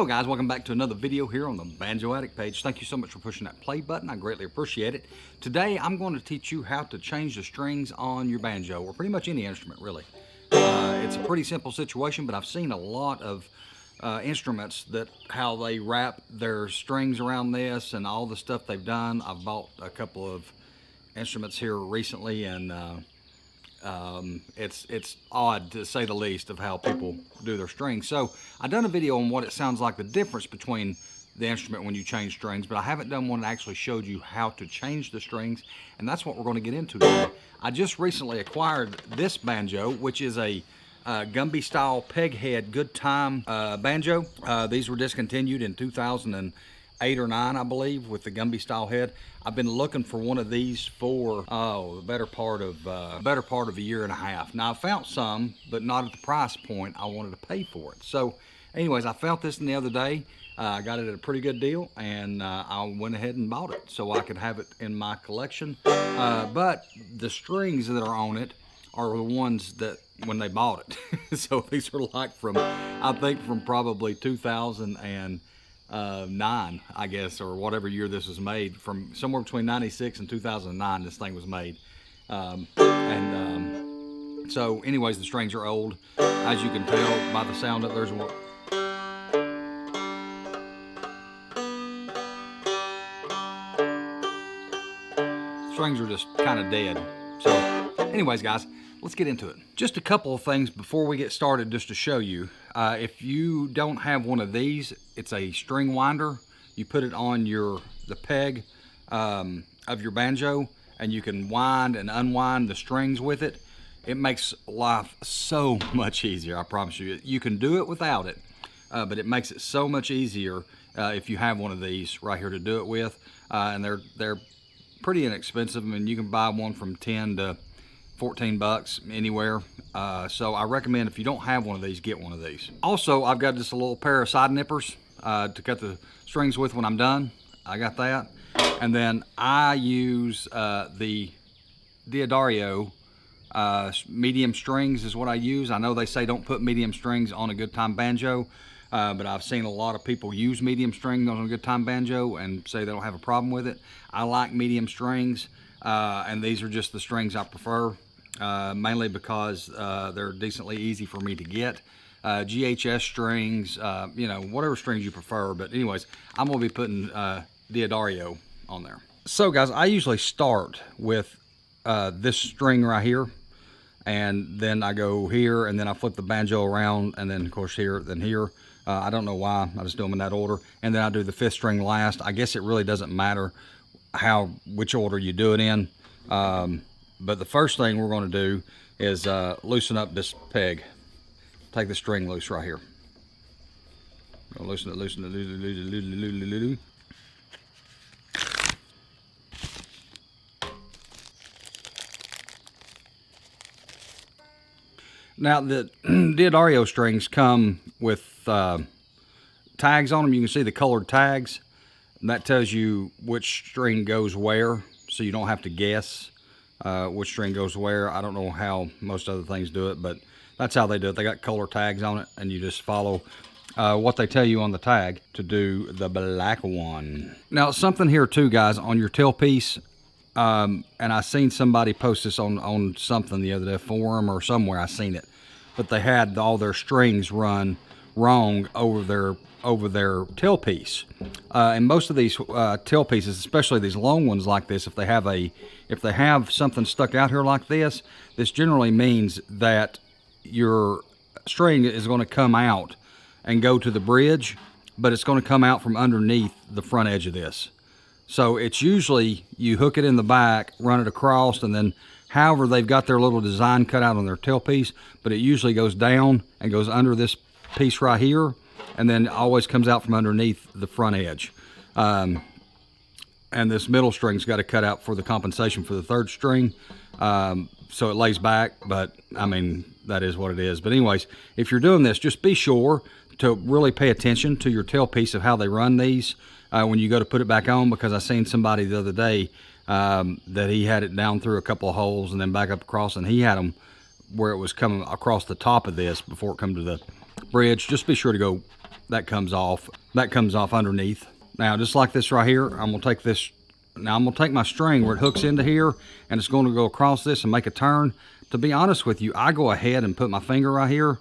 Hello guys, welcome back to another video here on the Banjo Addict page. Thank you so much for pushing that play button. I greatly appreciate it. Today I'm going to teach you how to change the strings on your banjo, or pretty much any instrument really. It's a pretty simple situation, but I've seen a lot of instruments that how they wrap their strings around this and all the stuff they've done. I've bought a couple of instruments here recently, and it's odd to say the least of how people do their strings. So I've done a video on what it sounds like, the difference between the instrument when you change strings, but I haven't done one that actually showed you how to change the strings, and that's what we're going to get into today. I just recently acquired this banjo, which is a Gumby style peg head good time banjo. These were discontinued in 2008 or 9, I believe, with the Gumby style head. I've been looking for one of these for the better part of a year and a half. Now I found some, but not at the price point I wanted to pay for it. So anyways, I found this the other day. I got it at a pretty good deal, and I went ahead and bought it so I could have it in my collection. But the strings that are on it are the ones that when they bought it. So these are like from, I think from probably 2009, I guess, or whatever year this was made. From somewhere between 96 and 2009 this thing was made. So anyways, the strings are old, as you can tell by the sound that there's one. Strings are just kind of dead. So anyways guys, let's get into it. Just a couple of things before we get started, just to show you. If you don't have one of these, it's a string winder. You put it on the peg of your banjo, and you can wind and unwind the strings with it. It makes life so much easier, I promise you. You can do it without it, but it makes it so much easier if you have one of these right here to do it with. And they're pretty inexpensive. I mean, you can buy one from 10 to 14 bucks anywhere. So I recommend, if you don't have one of these, get one of these. Also, I've got just a little pair of side nippers to cut the strings with when I'm done. I got that. And then I use the D'Addario medium strings is what I use. I know they say don't put medium strings on a good time banjo, but I've seen a lot of people use medium strings on a good time banjo and say they don't have a problem with it. I like medium strings, and these are just the strings I prefer, mainly because they're decently easy for me to get. GHS strings, you know, whatever strings you prefer. But anyways, I'm gonna be putting D'Addario on there. So guys, I usually start with this string right here, and then I go here, and then I flip the banjo around, and then of course here, then here. I don't know why, I just do them in that order. And then I do the 5th string last. I guess it really doesn't matter which order you do it in. But the first thing we're going to do is loosen up this peg. Take the string loose right here. Loosen it. Now the D'Addario strings come with tags on them. You can see the colored tags. That tells you which string goes where, so you don't have to guess which string goes where. I don't know how most other things do it, but that's how they do it. They got color tags on it, and you just follow what they tell you on the tag to do the black one. Now, something here too, guys, on your tailpiece, and I seen somebody post this on something the other day, forum or somewhere. I seen it, but they had all their strings run wrong over their tailpiece, and most of these tailpieces, especially these long ones like this, if they have something stuck out here like this generally means that your string is going to come out and go to the bridge, but it's going to come out from underneath the front edge of this. So it's usually you hook it in the back, run it across, and then however they've got their little design cut out on their tailpiece, but it usually goes down and goes under this piece right here, and then always comes out from underneath the front edge. And this middle string's got to cut out for the compensation for the 3rd string, so it lays back, but I mean, that is what it is. But anyways, if you're doing this, just be sure to really pay attention to your tailpiece of how they run these when you go to put it back on, because I seen somebody the other day that he had it down through a couple of holes and then back up across, and he had them where it was coming across the top of this before it come to the bridge. Just be sure to go that comes off. That comes off underneath. Now, just like this right here, I'm gonna take this. Now I'm gonna take my string where it hooks into here, and it's going to go across this and make a turn. To be honest with you, I go ahead and put my finger right here,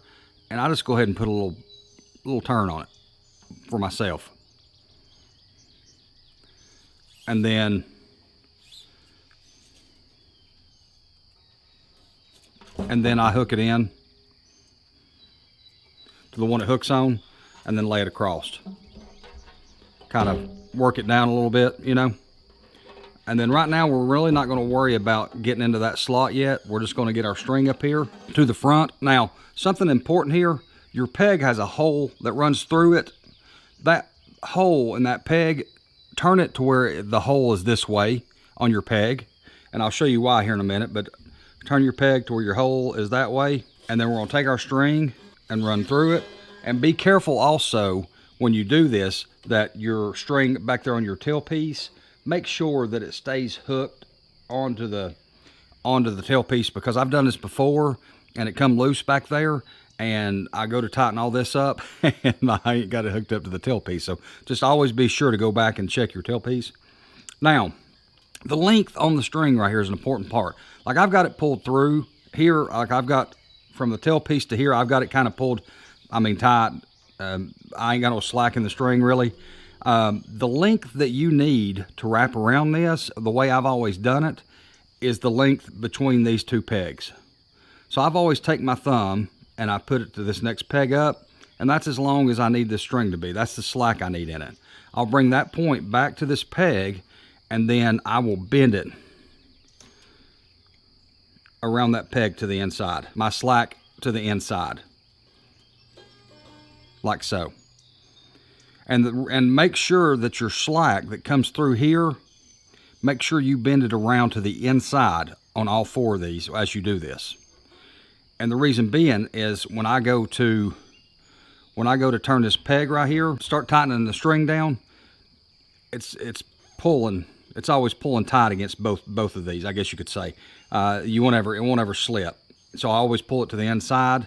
and I just go ahead and put a little turn on it for myself. And then I hook it in to the one it hooks on, and then lay it across. Kind of work it down a little bit, you know. And then right now we're really not going to worry about getting into that slot yet. We're just going to get our string up here to the front. Now, something important here, your peg has a hole that runs through it. That hole in that peg, turn it to where the hole is this way on your peg. And I'll show you why here in a minute, but turn your peg to where your hole is that way. And then we're going to take our string and run through it. And be careful also when you do this that your string back there on your tailpiece, make sure that it stays hooked onto the tailpiece, because I've done this before and it come loose back there, and I go to tighten all this up and I ain't got it hooked up to the tailpiece. So just always be sure to go back and check your tailpiece. Now, the length on the string right here is an important part. Like I've got it pulled through here, like I've got from the tailpiece to here, I've got it kind of pulled, tight. I ain't got no slack in the string really. The length that you need to wrap around this, the way I've always done it, is the length between these two pegs. So I've always taken my thumb and I put it to this next peg up, and that's as long as I need this string to be. That's the slack I need in it. I'll bring that point back to this peg, and then I will bend it around that peg to the inside. My slack to the inside. Like so. And make sure that your slack that comes through here, make sure you bend it around to the inside on all four of these as you do this. And the reason being is when I go to turn this peg right here, start tightening the string down, it's pulling, it's always pulling tight against both of these, I guess you could say. It won't ever slip. So I always pull it to the inside,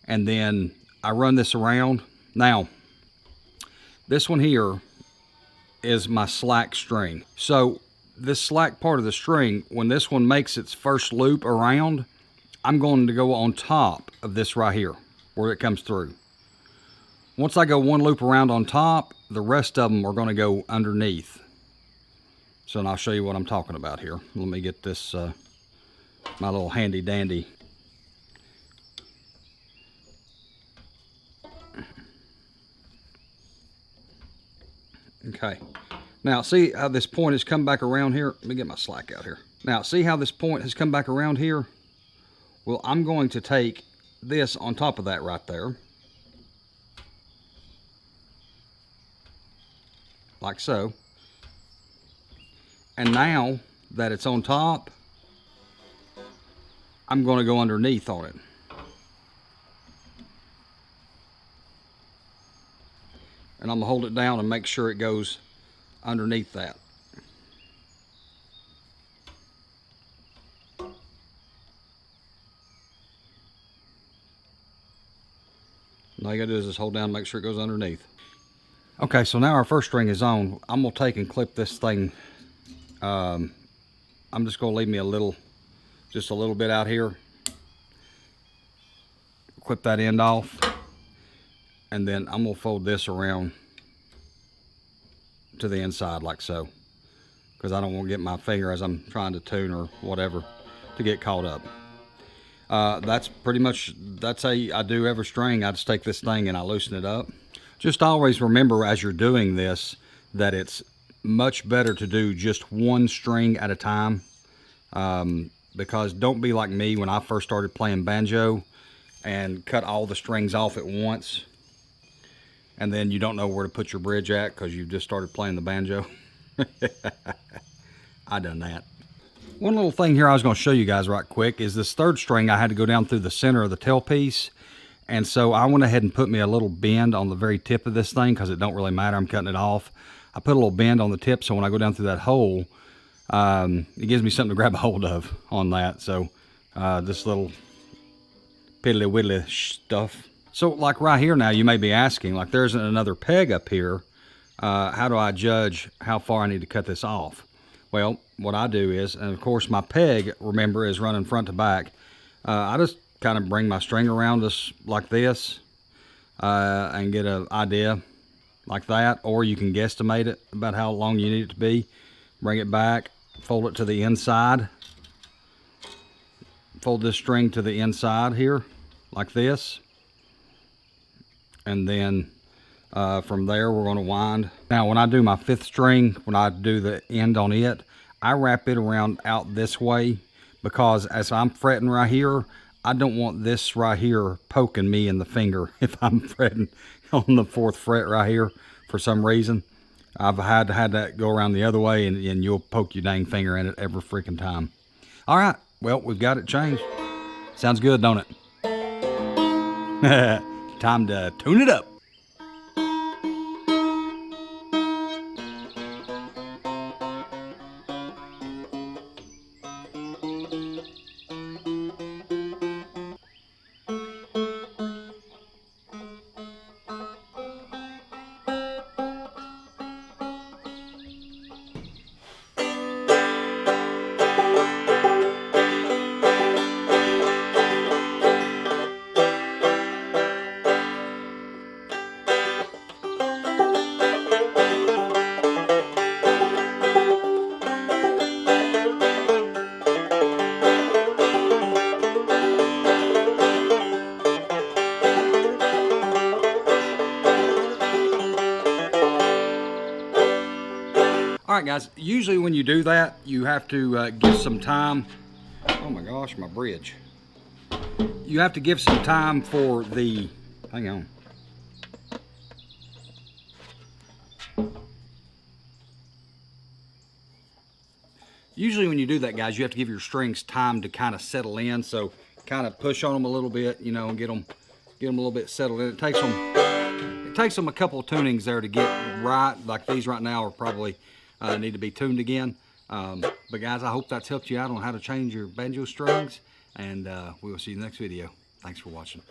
and then I run this around. Now, this one here is my slack string. So this slack part of the string, when this one makes its first loop around, I'm going to go on top of this right here where it comes through. Once I go one loop around on top, the rest of them are going to go underneath. So, and I'll show you what I'm talking about here. Let me get this, my little handy dandy. Okay, now see how this point has come back around here? Let me get my slack out here. Now see how this point has come back around here? Well, I'm going to take this on top of that right there. Like so. And now that it's on top, I'm going to go underneath on it. And I'm going to hold it down and make sure it goes underneath that. And all you got to do is just hold down and make sure it goes underneath. Okay, so now our first string is on. I'm going to take and clip this thing. I'm just going to leave me just a little bit out here. Clip that end off. And then I'm going to fold this around to the inside like so, because I don't want to get my finger as I'm trying to tune or whatever to get caught up. That's how I do every string. I just take this thing and I loosen it up. Just always remember as you're doing this that it's much better to do just one string at a time, because don't be like me when I first started playing banjo and cut all the strings off at once, and then you don't know where to put your bridge at because you've just started playing the banjo. I done that. One little thing here I was going to show you guys right quick is this third string. I had to go down through the center of the tailpiece, and so I went ahead and put me a little bend on the very tip of this thing because it don't really matter. I'm cutting it off. I put a little bend on the tip so when I go down through that hole, it gives me something to grab a hold of on that. So this little piddly widdly stuff. So like right here now, you may be asking, like there's another peg up here. How do I judge how far I need to cut this off? Well, what I do is, and of course my peg, remember, is running front to back. I just kind of bring my string around us like this and get an idea like that, or you can guesstimate it about how long you need it to be. Bring it back, fold it to the inside. Fold this string to the inside here like this. And then from there we're going to wind. Now when I do my 5th string, when I do the end on it, I wrap it around out this way, because as I'm fretting right here, I don't want this right here poking me in the finger if I'm fretting on the 4th fret right here for some reason. I've had that go around the other way, and you'll poke your dang finger in it every freaking time. All right, well, we've got it changed. Sounds good, don't it? Time to tune it up. All right, guys, usually when you do that, you have to give some time. Oh my gosh, my bridge. You have to give some time for the, hang on. Usually when you do that, guys, you have to give your strings time to kind of settle in. So kind of push on them a little bit, you know, and get them a little bit settled in. It takes them a couple of tunings there to get right. Like these right now are probably need to be tuned again. But guys, I hope that's helped you out on how to change your banjo strings, and we will see you in the next video. Thanks for watching.